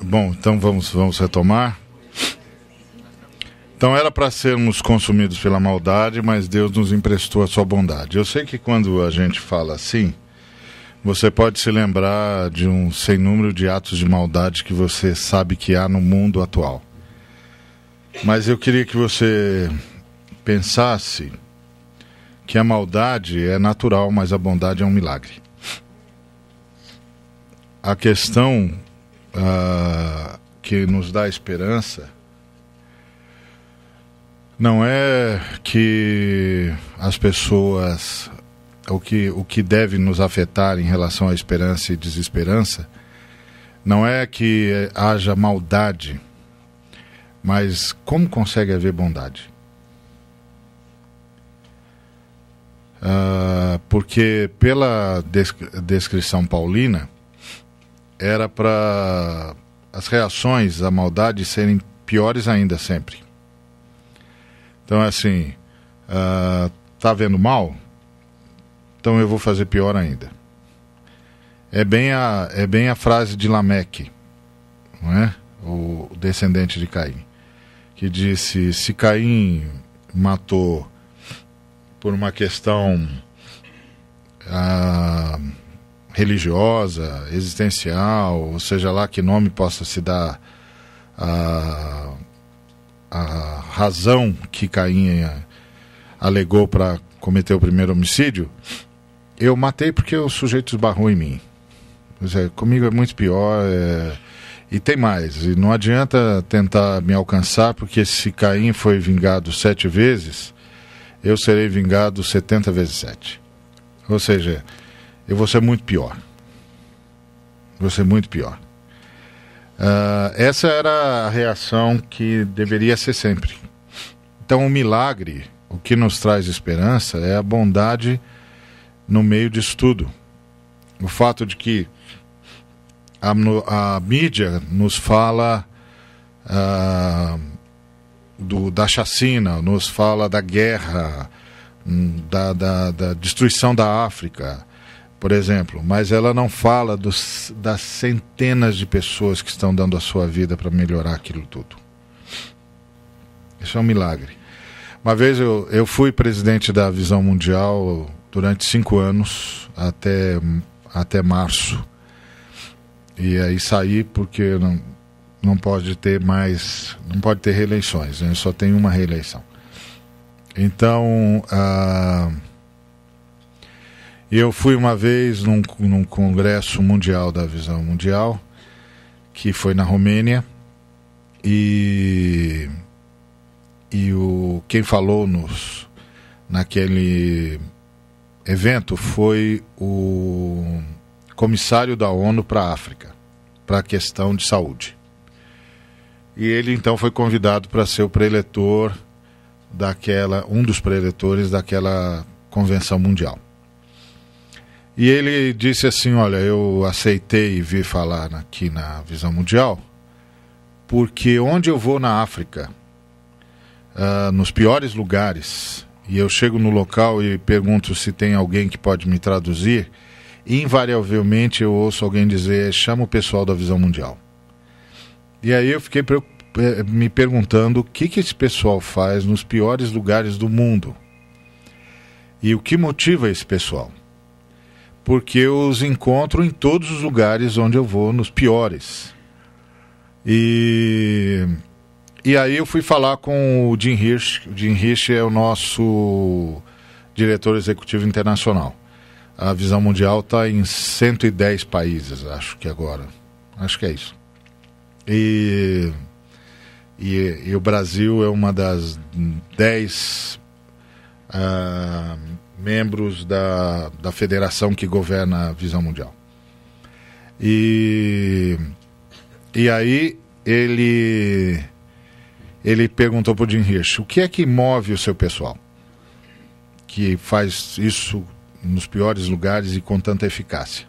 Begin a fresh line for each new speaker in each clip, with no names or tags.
Bom, então vamos retomar. Então era para sermos consumidos pela maldade, mas Deus nos emprestou a sua bondade. Eu sei que quando a gente fala assim, você pode se lembrar de um sem número de atos de maldade que você sabe que há no mundo atual. Mas eu queria que você pensasse que a maldade é natural, mas a bondade é um milagre. A questão que nos dá esperança não é que as pessoas, o que deve nos afetar em relação à esperança e desesperança, não é que haja maldade, mas como consegue haver bondade? Porque pela descrição paulina, era para as reações à maldade serem piores ainda sempre. Então, assim, tá vendo mal? Então eu vou fazer pior ainda. É bem a frase de Lameque, não é? O descendente de Caim, que disse: se Caim matou por uma questão religiosa, existencial, ou seja lá que nome possa se dar a razão que Caim alegou para cometer o primeiro homicídio, eu matei porque o sujeito esbarrou em mim. Comigo é muito pior, e tem mais, e não adianta tentar me alcançar, porque se Caim foi vingado 7 vezes, eu serei vingado 70 vezes 7. Ou seja, eu vou ser muito pior. Vou ser muito pior. Essa era a reação que deveria ser sempre. Então, o milagre, o que nos traz esperança, é a bondade no meio disso tudo. O fato de que a mídia nos fala da chacina, nos fala da guerra, da destruição da África, por exemplo, mas ela não fala das centenas de pessoas que estão dando a sua vida para melhorar aquilo tudo. Isso é um milagre. Uma vez eu fui presidente da Visão Mundial durante 5 anos, até março, e aí saí porque não pode ter reeleições, né? Só tem uma reeleição. Então, eu fui uma vez num congresso mundial da Visão Mundial, que foi na Romênia, e quem falou naquele evento foi o comissário da ONU para a África, para a questão de saúde. E ele então foi convidado para ser o preletor um dos preletores daquela convenção mundial. E ele disse assim: olha, eu aceitei vir falar aqui na Visão Mundial porque onde eu vou na África, nos piores lugares, e eu chego no local e pergunto se tem alguém que pode me traduzir, invariavelmente eu ouço alguém dizer: chama o pessoal da Visão Mundial. E aí eu fiquei me perguntando o que esse pessoal faz nos piores lugares do mundo. E o que motiva esse pessoal? Porque eu os encontro em todos os lugares onde eu vou, nos piores. E aí eu fui falar com o Jim Hirsch. O Jim Hirsch é o nosso diretor executivo internacional. A Visão Mundial está em 110 países, acho que agora. Acho que é isso. E o Brasil é uma das 10 membros da federação que governa a Visão Mundial. E aí ele perguntou para o Jim Hirsch: o que é que move o seu pessoal, que faz isso nos piores lugares e com tanta eficácia?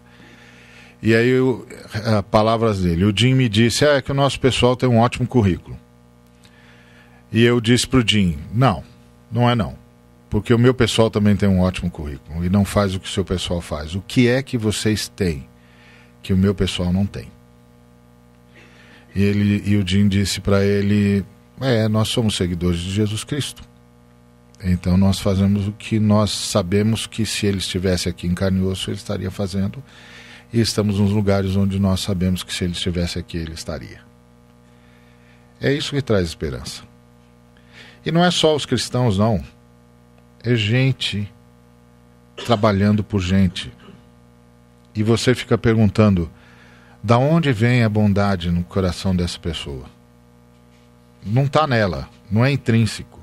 E aí, palavras dele, o Jim me disse: é que o nosso pessoal tem um ótimo currículo. E eu disse para o Jim: não é não, porque o meu pessoal também tem um ótimo currículo e não faz o que o seu pessoal faz. O que é que vocês têm que o meu pessoal não tem? E o Jim disse para ele: nós somos seguidores de Jesus Cristo. Então nós fazemos o que nós sabemos que se ele estivesse aqui em carne e osso, ele estaria fazendo. E estamos nos lugares onde nós sabemos que se ele estivesse aqui, ele estaria. É isso que traz esperança. E não é só os cristãos, não. É gente trabalhando por gente. E você fica perguntando: da onde vem a bondade no coração dessa pessoa? Não está nela, não é intrínseco.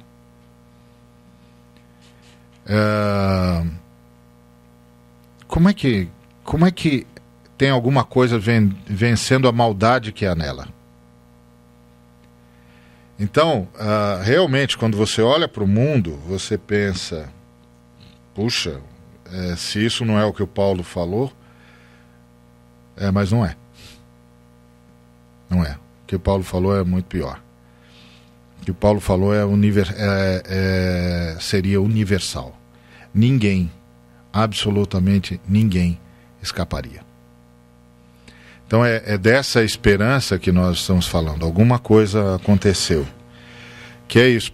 Como é que tem alguma coisa vencendo a maldade que há nela? Então, realmente, quando você olha para o mundo, você pensa: puxa, se isso não é o que o Paulo falou, mas não é. Não é. O que o Paulo falou é muito pior. O que o Paulo falou seria universal. Ninguém, absolutamente ninguém, escaparia. Então é dessa esperança que nós estamos falando. Alguma coisa aconteceu. Que é isso,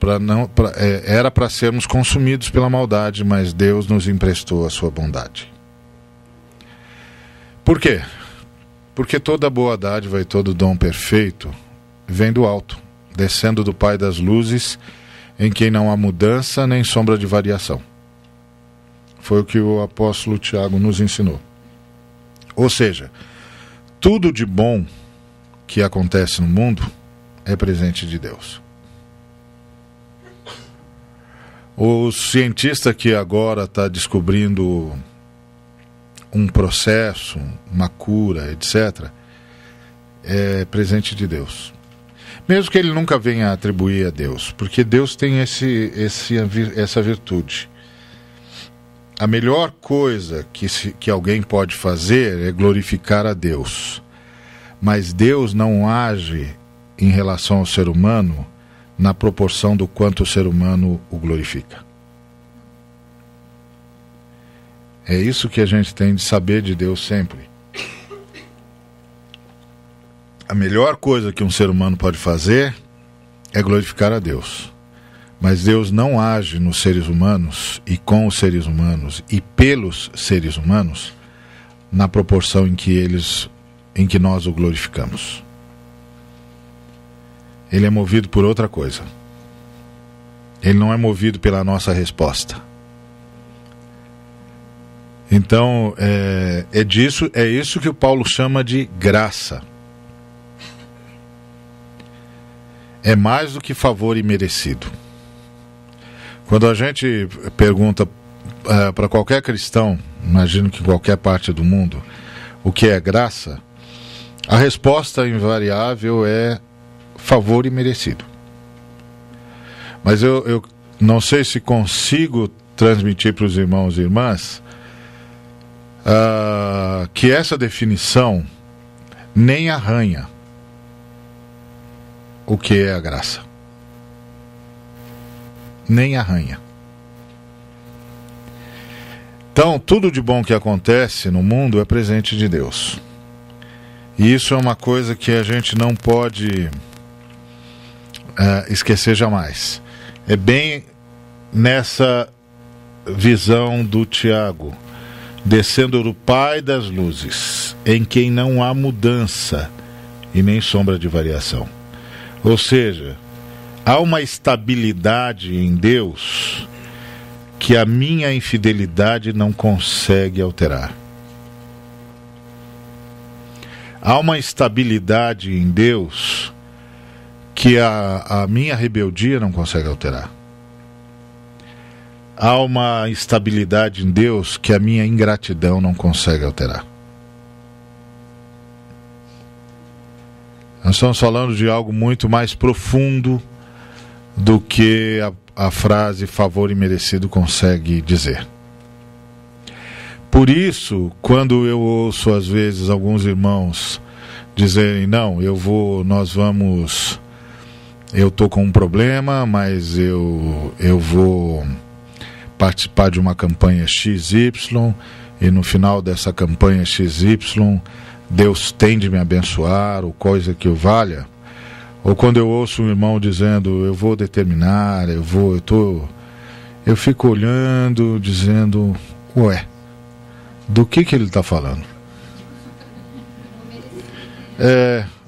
era para sermos consumidos pela maldade, mas Deus nos emprestou a sua bondade. Por quê? Porque toda boa dádiva e todo dom perfeito vem do alto, descendo do Pai das luzes, em quem não há mudança nem sombra de variação. Foi o que o apóstolo Tiago nos ensinou. Ou seja, tudo de bom que acontece no mundo é presente de Deus. O cientista que agora está descobrindo um processo, uma cura, etc., é presente de Deus. Mesmo que ele nunca venha atribuir a Deus, porque Deus tem essa virtude. A melhor coisa que alguém pode fazer é glorificar a Deus. Mas Deus não age em relação ao ser humano na proporção do quanto o ser humano o glorifica. É isso que a gente tem de saber de Deus sempre. A melhor coisa que um ser humano pode fazer é glorificar a Deus. Mas Deus não age nos seres humanos e com os seres humanos e pelos seres humanos na proporção em que nós o glorificamos. Ele é movido por outra coisa. Ele não é movido pela nossa resposta. Então, é isso que o Paulo chama de graça. É mais do que favor imerecido. Quando a gente pergunta para qualquer cristão, imagino que em qualquer parte do mundo, o que é graça, a resposta invariável é favor imerecido. Mas eu não sei se consigo transmitir para os irmãos e irmãs que essa definição nem arranha o que é a graça. Nem arranha. Então, tudo de bom que acontece no mundo é presente de Deus. E isso é uma coisa que a gente não pode esquecer jamais. É bem nessa visão do Tiago, descendo do Pai das luzes, em quem não há mudança e nem sombra de variação. Ou seja, há uma estabilidade em Deus que a minha infidelidade não consegue alterar. Há uma estabilidade em Deus que a minha rebeldia não consegue alterar. Há uma estabilidade em Deus que a minha ingratidão não consegue alterar. Nós estamos falando de algo muito mais profundo do que a frase favor imerecido consegue dizer. Por isso, quando eu ouço às vezes alguns irmãos dizerem, não, eu estou com um problema, mas eu vou participar de uma campanha XY, e no final dessa campanha XY Deus tem de me abençoar, ou coisa que o valha, ou quando eu ouço um irmão dizendo, eu vou determinar, eu fico olhando, dizendo, ué, do que ele está falando?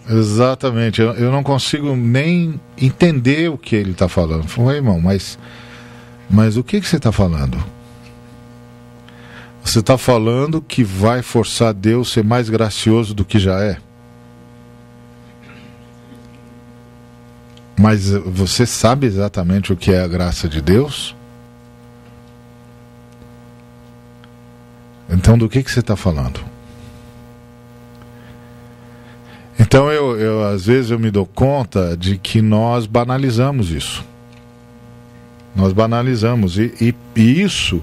Exatamente, eu não consigo nem entender o que ele está falando. Falei, irmão, mas o que você está falando? Você está falando que vai forçar Deus a ser mais gracioso do que já é? Mas você sabe exatamente o que é a graça de Deus? Então do que você está falando? Então às vezes eu me dou conta de que nós banalizamos isso. Nós banalizamos e isso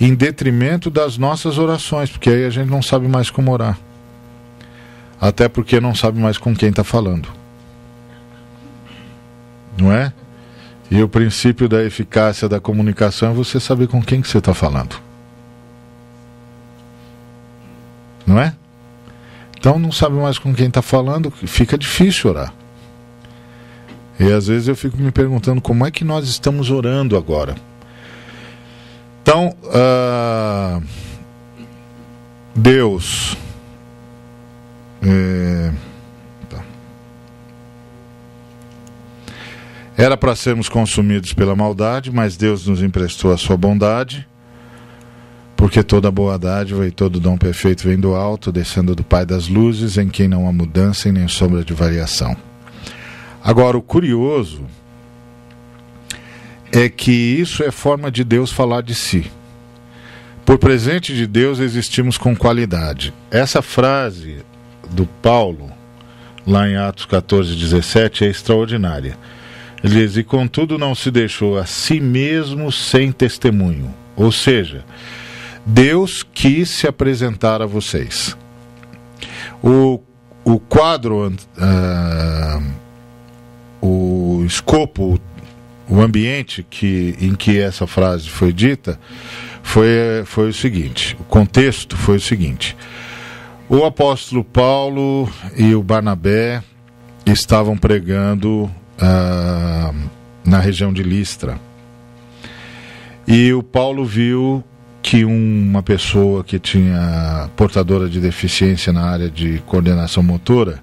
em detrimento das nossas orações, porque aí a gente não sabe mais como orar. Até porque não sabe mais com quem está falando. Não é? E o princípio da eficácia da comunicação é você saber com quem que você está falando. Não é? Então não sabe mais com quem está falando, fica difícil orar. E às vezes eu fico me perguntando como é que nós estamos orando agora. Então, Deus era para sermos consumidos pela maldade, mas Deus nos emprestou a sua bondade, porque toda boa dádiva e todo dom perfeito vem do alto, descendo do Pai das luzes, em quem não há mudança e nem sombra de variação. Agora, o curioso é que isso é forma de Deus falar de si. Por presente de Deus existimos com qualidade. Essa frase do Paulo, lá em Atos 14:17, é extraordinária. Ele diz, e contudo não se deixou a si mesmo sem testemunho. Ou seja, Deus quis se apresentar a vocês. O quadro, o escopo, o ambiente em que essa frase foi dita foi o seguinte, o contexto foi o seguinte: o apóstolo Paulo e o Barnabé estavam pregando na região de Listra, e o Paulo viu que uma pessoa que tinha portadora de deficiência na área de coordenação motora,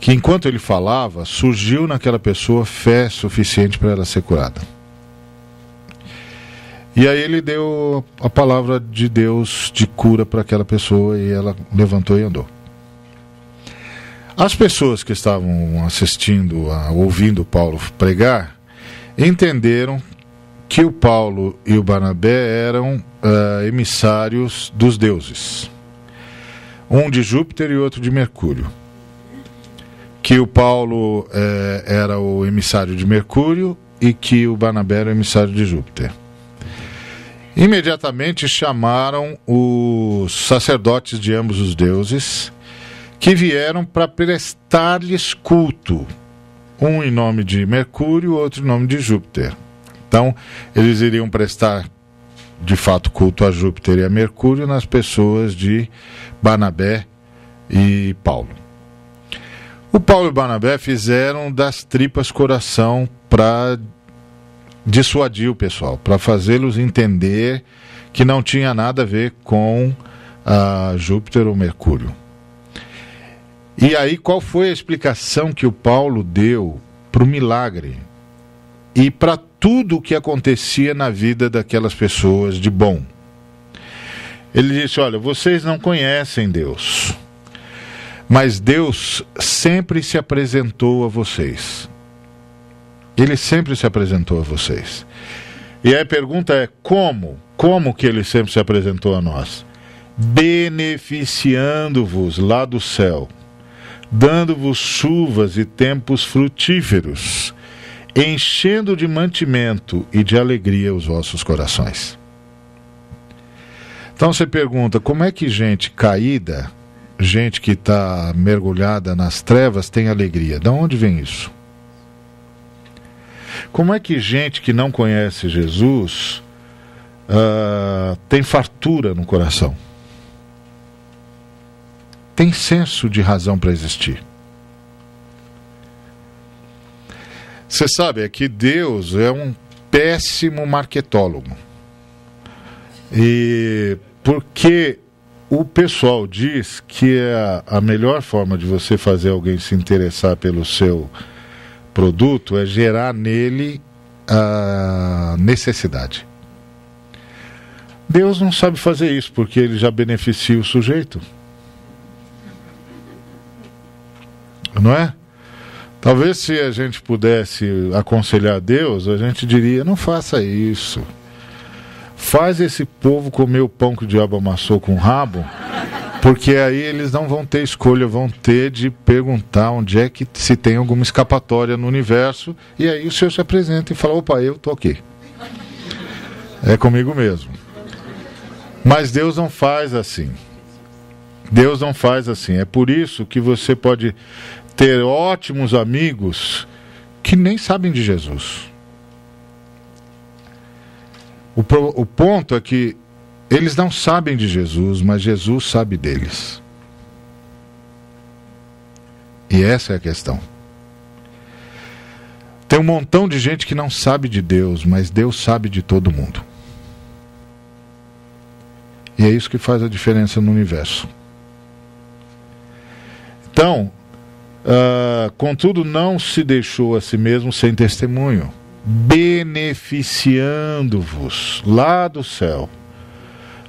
que enquanto ele falava, surgiu naquela pessoa fé suficiente para ela ser curada. E aí ele deu a palavra de Deus de cura para aquela pessoa e ela levantou e andou. As pessoas que estavam assistindo, ouvindo Paulo pregar, entenderam que o Paulo e o Barnabé eram emissários dos deuses. Um de Júpiter e outro de Mercúrio. Que o Paulo era o emissário de Mercúrio e que o Barnabé era o emissário de Júpiter. Imediatamente chamaram os sacerdotes de ambos os deuses, que vieram para prestar-lhes culto, um em nome de Mercúrio, outro em nome de Júpiter. Então, eles iriam prestar, de fato, culto a Júpiter e a Mercúrio nas pessoas de Barnabé e Paulo. O Paulo e o Barnabé fizeram das tripas coração para dissuadir o pessoal, para fazê-los entender que não tinha nada a ver com Júpiter ou Mercúrio. E aí, qual foi a explicação que o Paulo deu para o milagre e para tudo o que acontecia na vida daquelas pessoas de bom? Ele disse, olha, vocês não conhecem Deus, mas Deus sempre se apresentou a vocês. Ele sempre se apresentou a vocês. E aí a pergunta é, como? Como que ele sempre se apresentou a nós? Beneficiando-vos lá do céu, dando-vos chuvas e tempos frutíferos, enchendo de mantimento e de alegria os vossos corações. Então você pergunta, como é que gente caída, gente que está mergulhada nas trevas, tem alegria? De onde vem isso? Como é que gente que não conhece Jesus tem fartura no coração? tem senso de razão para existir. Você sabe, é que Deus é um péssimo marketólogo. E porque o pessoal diz que a melhor forma de você fazer alguém se interessar pelo seu produto é gerar nele a necessidade. Deus não sabe fazer isso, porque ele já beneficia o sujeito. Não é? Talvez se a gente pudesse aconselhar Deus, a gente diria, não faça isso. Faz esse povo comer o pão que o diabo amassou com o rabo, porque aí eles não vão ter escolha, vão ter de perguntar onde é que se tem alguma escapatória no universo, e aí o Senhor se apresenta e fala, opa, eu estou aqui. É comigo mesmo. Mas Deus não faz assim. Deus não faz assim. É por isso que você pode ter ótimos amigos que nem sabem de Jesus. O ponto é que eles não sabem de Jesus, mas Jesus sabe deles. E essa é a questão. Tem um montão de gente que não sabe de Deus, mas Deus sabe de todo mundo. E é isso que faz a diferença no universo. Então, contudo, não se deixou a si mesmo sem testemunho, beneficiando-vos lá do céu,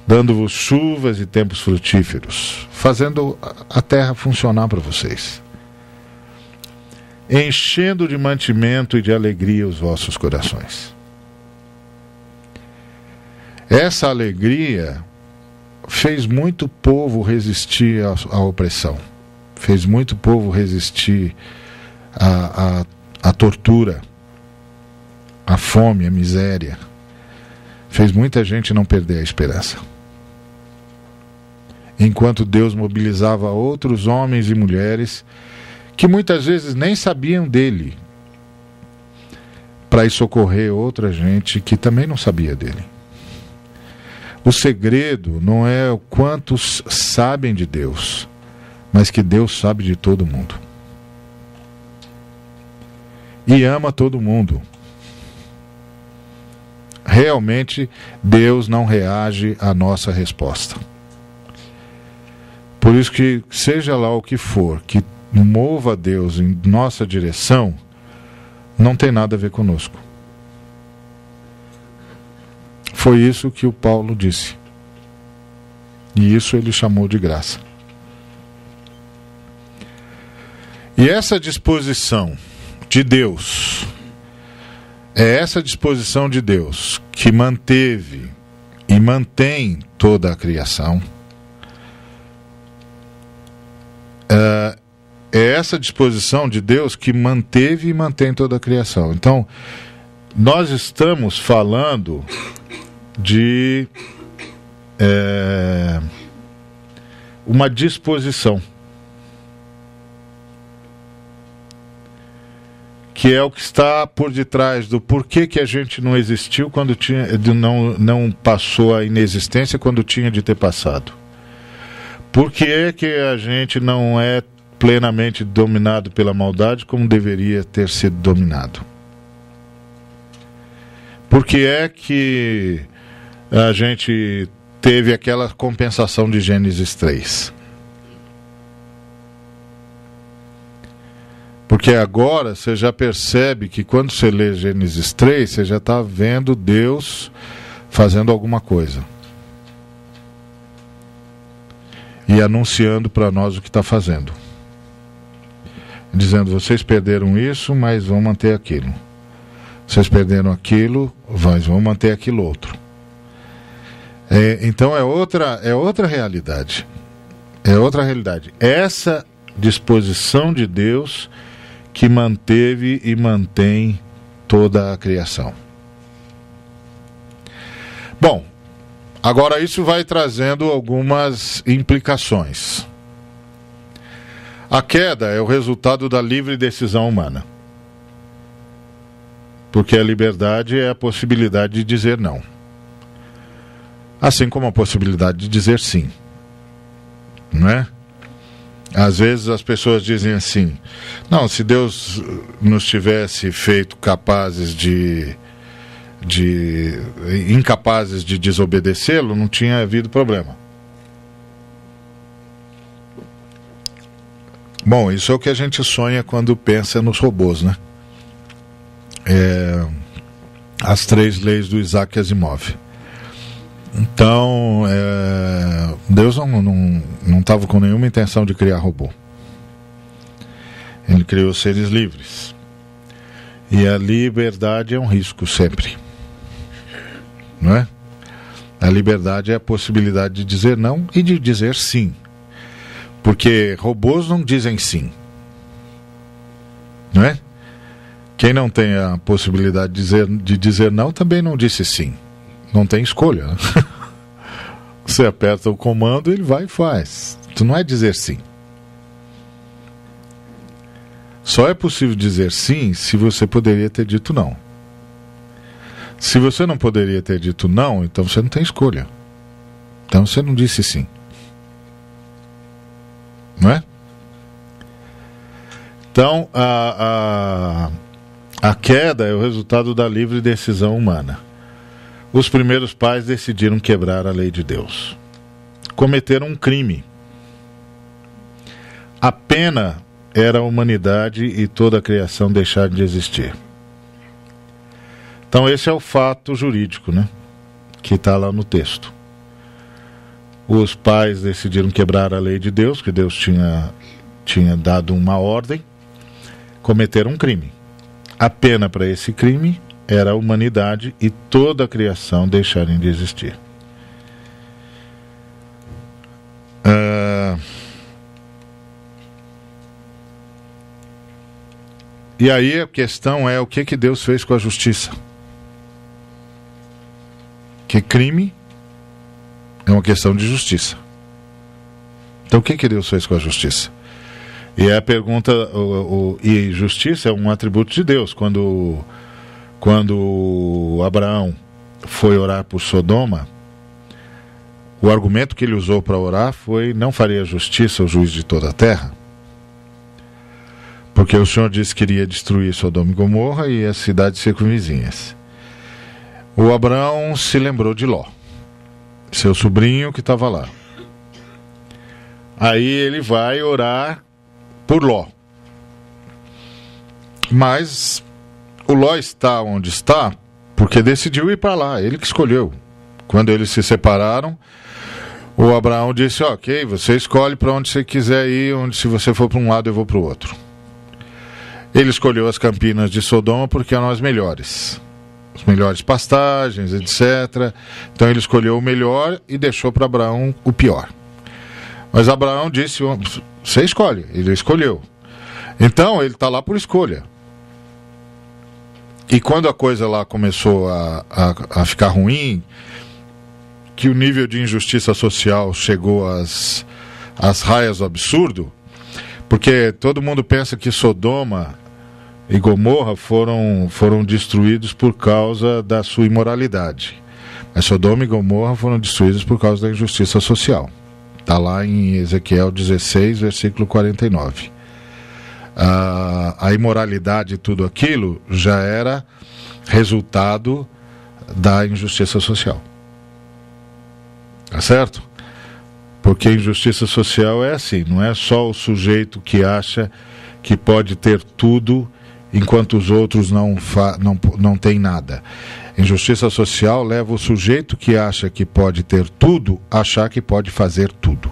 dando-vos chuvas e tempos frutíferos, fazendo a terra funcionar para vocês, enchendo de mantimento e de alegria os vossos corações. Essa alegria fez muito povo resistir à opressão, fez muito povo resistir à tortura, à fome, à miséria, fez muita gente não perder a esperança. Enquanto Deus mobilizava outros homens e mulheres que muitas vezes nem sabiam dele, para ir socorrer outra gente que também não sabia dele. O segredo não é o quantos sabem de Deus, mas que Deus sabe de todo mundo. E ama todo mundo. Realmente, Deus não reage à nossa resposta. Por isso que, seja lá o que for, que mova Deus em nossa direção, não tem nada a ver conosco. Foi isso que o Paulo disse. E isso ele chamou de graça. E essa disposição de Deus, é essa disposição de Deus que manteve e mantém toda a criação. É essa disposição de Deus que manteve e mantém toda a criação. Então, nós estamos falando de uma disposição, que é o que está por detrás do porquê que a gente não existiu quando tinha, não passou a inexistência quando tinha de ter passado. Por que que a gente não é plenamente dominado pela maldade como deveria ter sido dominado? Por que é que a gente teve aquela compensação de Gênesis 3? Porque agora você já percebe que quando você lê Gênesis 3, você já está vendo Deus fazendo alguma coisa. E anunciando para nós o que está fazendo. Dizendo, vocês perderam isso, mas vão manter aquilo. Vocês perderam aquilo, mas vão manter aquilo outro. Então é outra realidade. É outra realidade. Essa disposição de Deus que manteve e mantém toda a criação. Bom, agora isso vai trazendo algumas implicações. A queda é o resultado da livre decisão humana. Porque a liberdade é a possibilidade de dizer não. Assim como a possibilidade de dizer sim. Não é? Às vezes as pessoas dizem assim: não, se Deus nos tivesse feito incapazes de desobedecê-lo, não tinha havido problema. Bom, isso é o que a gente sonha quando pensa nos robôs, né? As 3 leis do Isaac Asimov. Então, Deus não estava com nenhuma intenção de criar robô. Ele criou seres livres. E a liberdade é um risco sempre. Não é? A liberdade é a possibilidade de dizer não e de dizer sim. Porque robôs não dizem sim. Não é? Quem não tem a possibilidade de dizer não também não disse sim. Não tem escolha. Você aperta o comando, ele vai e faz. Tu não é dizer sim. Só é possível dizer sim se você poderia ter dito não. Se você não poderia ter dito não, então você não tem escolha. Então você não disse sim. Não é? Então, a queda é o resultado da livre decisão humana. Os primeiros pais decidiram quebrar a lei de Deus. Cometeram um crime. A pena era a humanidade e toda a criação deixar de existir. Então esse é o fato jurídico, né? Que está lá no texto. Os pais decidiram quebrar a lei de Deus, que Deus tinha dado uma ordem, cometeram um crime. A pena para esse crime era a humanidade e toda a criação deixarem de existir. E aí a questão é o que Deus fez com a justiça. Que crime é uma questão de justiça. Então o que Deus fez com a justiça? E a pergunta, e justiça é um atributo de Deus. Quando Abraão foi orar por Sodoma, o argumento que ele usou para orar foi: não faria justiça o juiz de toda a terra? Porque o Senhor disse que iria destruir Sodoma e Gomorra e as cidades circunvizinhas. O Abraão se lembrou de Ló, seu sobrinho que estava lá. Aí ele vai orar por Ló. Mas o Ló está onde está porque decidiu ir para lá, ele que escolheu. Quando eles se separaram, o Abraão disse: ok, você escolhe para onde você quiser ir, se você for para um lado eu vou para o outro. Ele escolheu as campinas de Sodoma porque eram as melhores pastagens, etc. Então ele escolheu o melhor e deixou para Abraão o pior. Mas Abraão disse: você escolhe. Ele escolheu. Então ele está lá por escolha. E quando a coisa lá começou a ficar ruim, que o nível de injustiça social chegou às raias do absurdo, porque todo mundo pensa que Sodoma e Gomorra foram destruídos por causa da sua imoralidade. Mas Sodoma e Gomorra foram destruídos por causa da injustiça social. Está lá em Ezequiel 16, versículo 49. A imoralidade e tudo aquilo já era resultado da injustiça social. Tá certo? Porque injustiça social é assim, não é só o sujeito que acha que pode ter tudo enquanto os outros não têm nada. Injustiça social leva o sujeito que acha que pode ter tudo a achar que pode fazer tudo.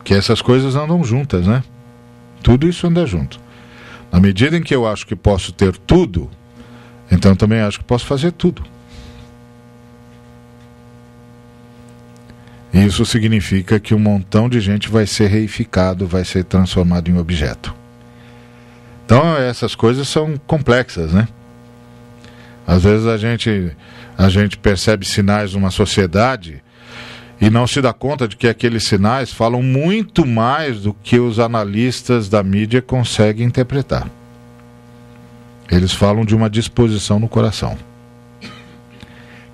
Que essas coisas andam juntas, né? Tudo isso anda junto. Na medida em que eu acho que posso ter tudo, então eu também acho que posso fazer tudo. Isso significa que um montão de gente vai ser reificado, vai ser transformado em objeto. Então essas coisas são complexas, né? Às vezes a gente percebe sinais numa sociedade e não se dá conta de que aqueles sinais falam muito mais do que os analistas da mídia conseguem interpretar. Eles falam de uma disposição no coração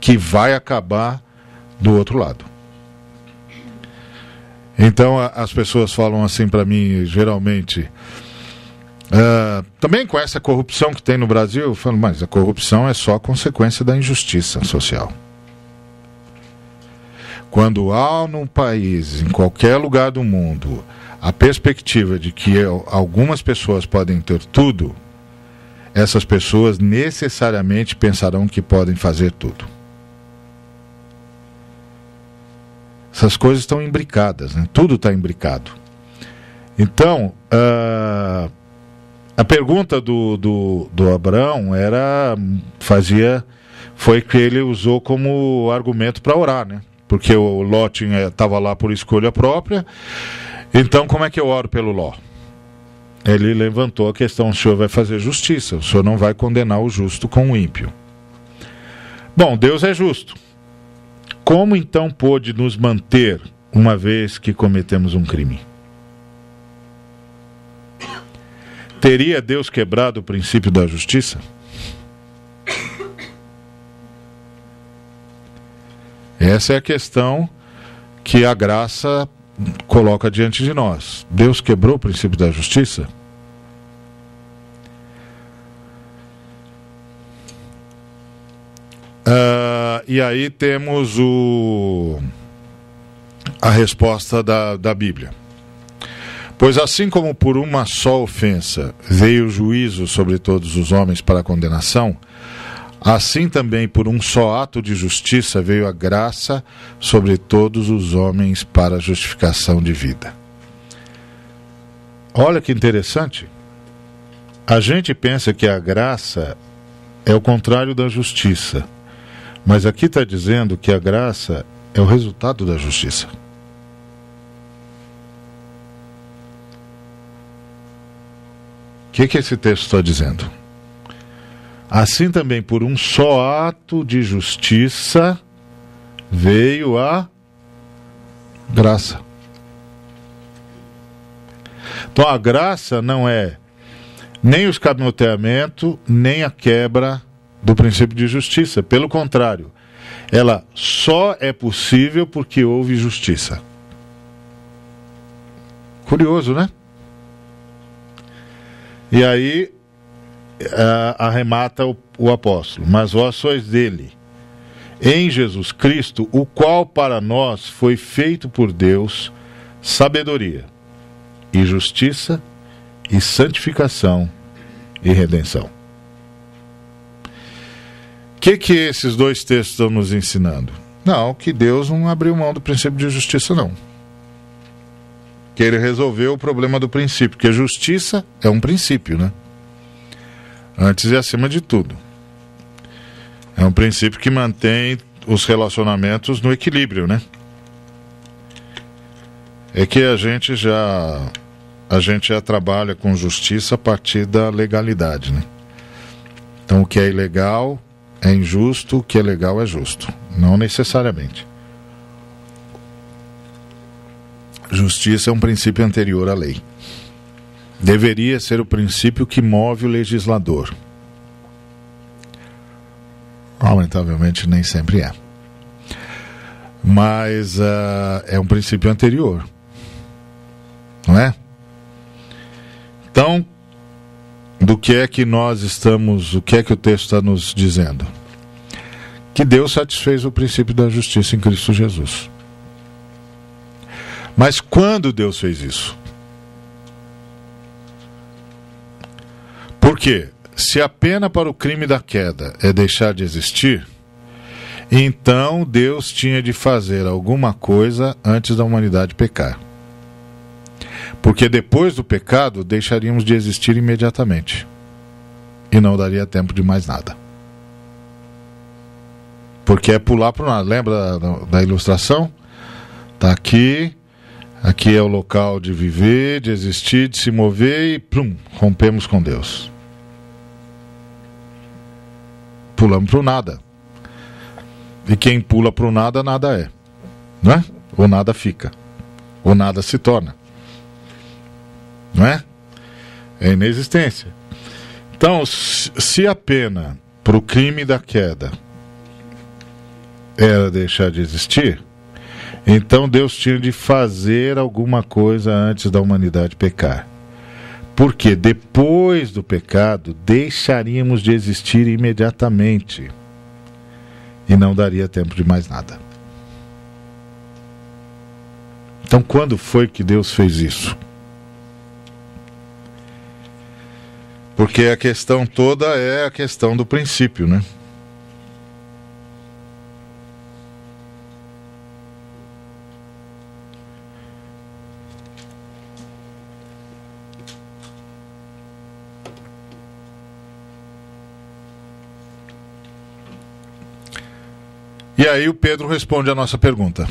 que vai acabar do outro lado. Então as pessoas falam assim para mim, geralmente, também com essa corrupção que tem no Brasil, eu falo, mas a corrupção é só consequência da injustiça social. Quando há num país, em qualquer lugar do mundo, a perspectiva de que algumas pessoas podem ter tudo, essas pessoas necessariamente pensarão que podem fazer tudo. Essas coisas estão imbricadas, né? Tudo está imbricado. Então, a pergunta do Abraão foi que ele usou como argumento para orar, né? Porque o Ló estava lá por escolha própria. Então, como é que eu oro pelo Ló? Ele levantou a questão: o Senhor vai fazer justiça, o Senhor não vai condenar o justo com o ímpio. Bom, Deus é justo. Como então pôde nos manter uma vez que cometemos um crime? Teria Deus quebrado o princípio da justiça? Essa é a questão que a graça coloca diante de nós. Deus quebrou o princípio da justiça? E aí temos a resposta da Bíblia. Pois assim como por uma só ofensa veio o juízo sobre todos os homens para a condenação, assim também por um só ato de justiça veio a graça sobre todos os homens para a justificação de vida. Olha que interessante. A gente pensa que a graça é o contrário da justiça. Mas aqui está dizendo que a graça é o resultado da justiça. O que esse texto está dizendo? Assim também por um só ato de justiça veio a graça. Então a graça não é nem o escamoteamento, nem a quebra do princípio de justiça. Pelo contrário, ela só é possível porque houve justiça. Curioso, né? E aí arremata o apóstolo: mas vós sois dele, em Jesus Cristo, o qual para nós foi feito por Deus sabedoria e justiça e santificação e redenção. O que esses dois textos estão nos ensinando? Não, que Deus não abriu mão do princípio de justiça, não. Que ele resolveu o problema do princípio, porque justiça é um princípio, né? Antes e acima de tudo. É um princípio que mantém os relacionamentos no equilíbrio, né? É que a gente já trabalha com justiça a partir da legalidade, né? Então o que é ilegal é injusto, o que é legal é justo. Não necessariamente. Justiça é um princípio anterior à lei. Deveria ser o princípio que move o legislador. Lamentavelmente nem sempre é. Mas é um princípio anterior. Não é? Então, do que é que nós estamos, o que é que o texto está nos dizendo? Que Deus satisfez o princípio da justiça em Cristo Jesus. Mas quando Deus fez isso? Por quê? Se a pena para o crime da queda é deixar de existir, então Deus tinha de fazer alguma coisa antes da humanidade pecar. Porque depois do pecado deixaríamos de existir imediatamente. E não daria tempo de mais nada. Porque é pular para o nada. Lembra da ilustração? Está aqui. Aqui é o local de viver, de existir, de se mover e plum, rompemos com Deus. Pulamos para o nada. E quem pula para o nada, nada é. Não é? Ou nada fica. Ou nada se torna. Não é? É inexistência. Então, se a pena para o crime da queda era deixar de existir, Então Deus tinha de fazer alguma coisa antes da humanidade pecar. Porque depois do pecado, deixaríamos de existir imediatamente. E não daria tempo de mais nada. Então, quando foi que Deus fez isso? Porque a questão toda é a questão do princípio, né? E aí o Pedro responde a nossa pergunta.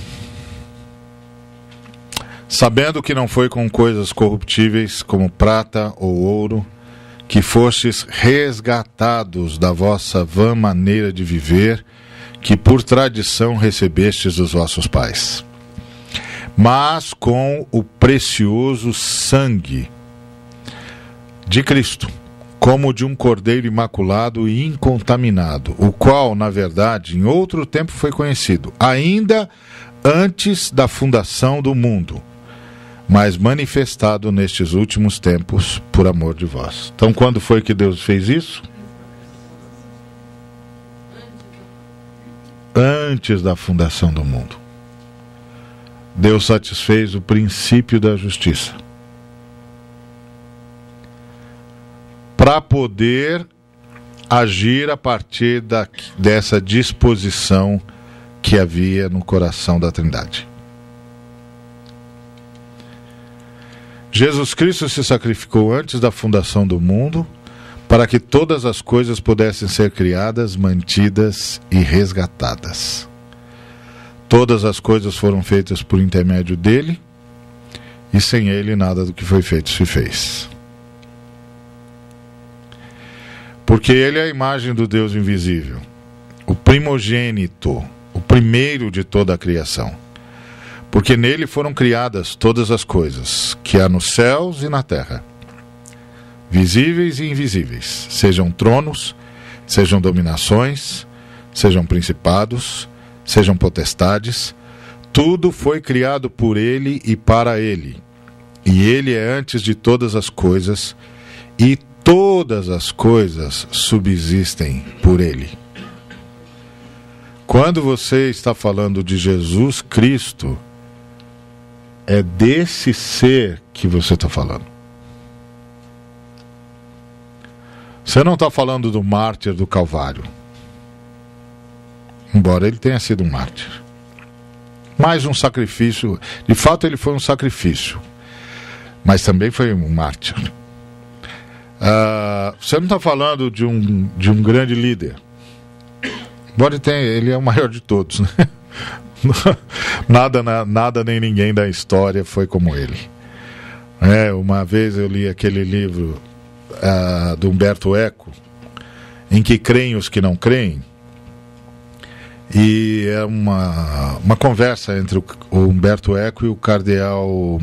Sabendo que não foi com coisas corruptíveis como prata ou ouro que fostes resgatados da vossa vã maneira de viver, que por tradição recebestes dos vossos pais, mas com o precioso sangue de Cristo, como de um cordeiro imaculado e incontaminado, o qual, na verdade, em outro tempo foi conhecido, ainda antes da fundação do mundo, mas manifestado nestes últimos tempos por amor de vós. Então, quando foi que Deus fez isso? Antes da fundação do mundo. Deus satisfez o princípio da justiça, para poder agir a partir dessa disposição que havia no coração da Trindade. Jesus Cristo se sacrificou antes da fundação do mundo para que todas as coisas pudessem ser criadas, mantidas e resgatadas. Todas as coisas foram feitas por intermédio dele, e sem ele nada do que foi feito se fez. Porque ele é a imagem do Deus invisível, o primogênito, o primeiro de toda a criação. Porque nele foram criadas todas as coisas, que há nos céus e na terra, visíveis e invisíveis, sejam tronos, sejam dominações, sejam principados, sejam potestades, tudo foi criado por ele e para ele. E ele é antes de todas as coisas, e todas as coisas subsistem por ele. Quando você está falando de Jesus Cristo, é desse ser que você está falando. Você não está falando do mártir do Calvário, embora ele tenha sido um mártir. Mais um sacrifício, de fato ele foi um sacrifício, mas também foi um mártir. Você não está falando de um grande líder, embora ele é o maior de todos, né? Nada nem ninguém da história foi como ele. Uma vez eu li aquele livro do Humberto Eco, em que creem os que não creem, e é uma conversa entre o Humberto Eco e o cardeal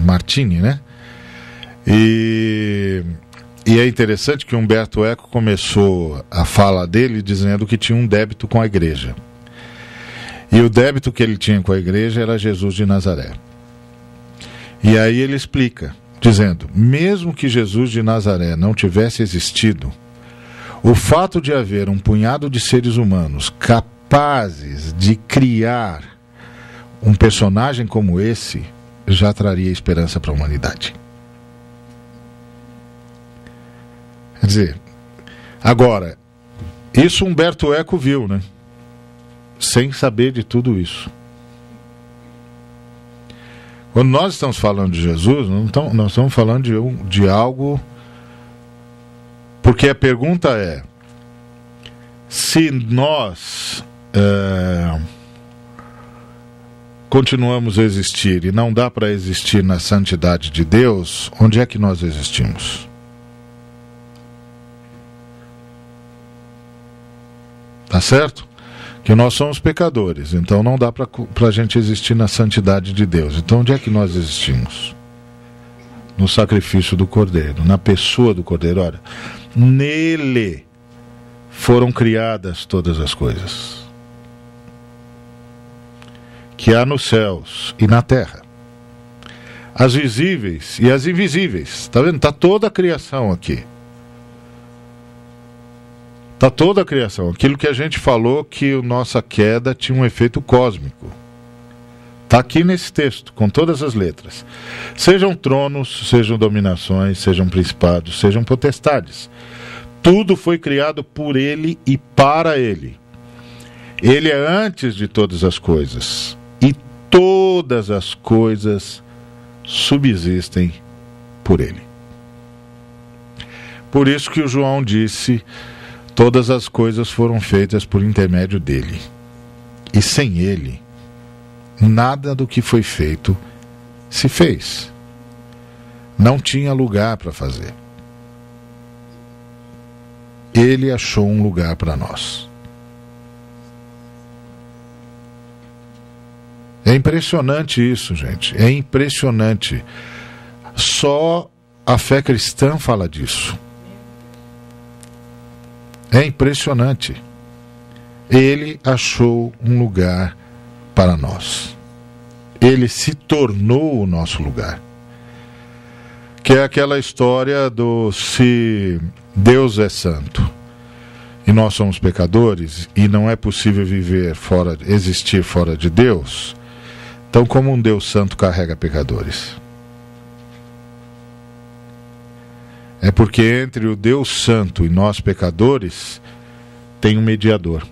Martini, né? E é interessante que o Humberto Eco começou a fala dele dizendo que tinha um débito com a igreja. E o débito que ele tinha com a igreja era Jesus de Nazaré. E aí ele explica, dizendo, mesmo que Jesus de Nazaré não tivesse existido, o fato de haver um punhado de seres humanos capazes de criar um personagem como esse, já traria esperança para a humanidade. Quer dizer, agora, isso Humberto Eco viu, né? Sem saber de tudo isso. Quando nós estamos falando de Jesus, nós estamos falando de algo, porque a pergunta é, se nós continuamos a existir e não dá para existir na santidade de Deus, onde é que nós existimos? Tá certo? Que nós somos pecadores, então não dá para a gente existir na santidade de Deus. Então onde é que nós existimos? No sacrifício do Cordeiro, na pessoa do Cordeiro. Olha, nele foram criadas todas as coisas. que há nos céus e na terra, as visíveis e as invisíveis. Está vendo? Está toda a criação aqui. Está toda a criação. Aquilo que a gente falou que a nossa queda tinha um efeito cósmico. Está aqui nesse texto, com todas as letras. Sejam tronos, sejam dominações, sejam principados, sejam potestades. Tudo foi criado por Ele e para Ele. Ele é antes de todas as coisas. E todas as coisas subsistem por Ele. Por isso que o João disse: todas as coisas foram feitas por intermédio dele. E sem Ele, nada do que foi feito se fez. Não tinha lugar para fazer. Ele achou um lugar para nós. É impressionante isso, gente. É impressionante. Só a fé cristã fala disso. É impressionante. Ele achou um lugar para nós. Ele se tornou o nosso lugar. Que é aquela história do se Deus é santo e nós somos pecadores e não é possível existir fora de Deus. Então, como um Deus santo carrega pecadores? É porque entre o Deus santo e nós pecadores tem um mediador.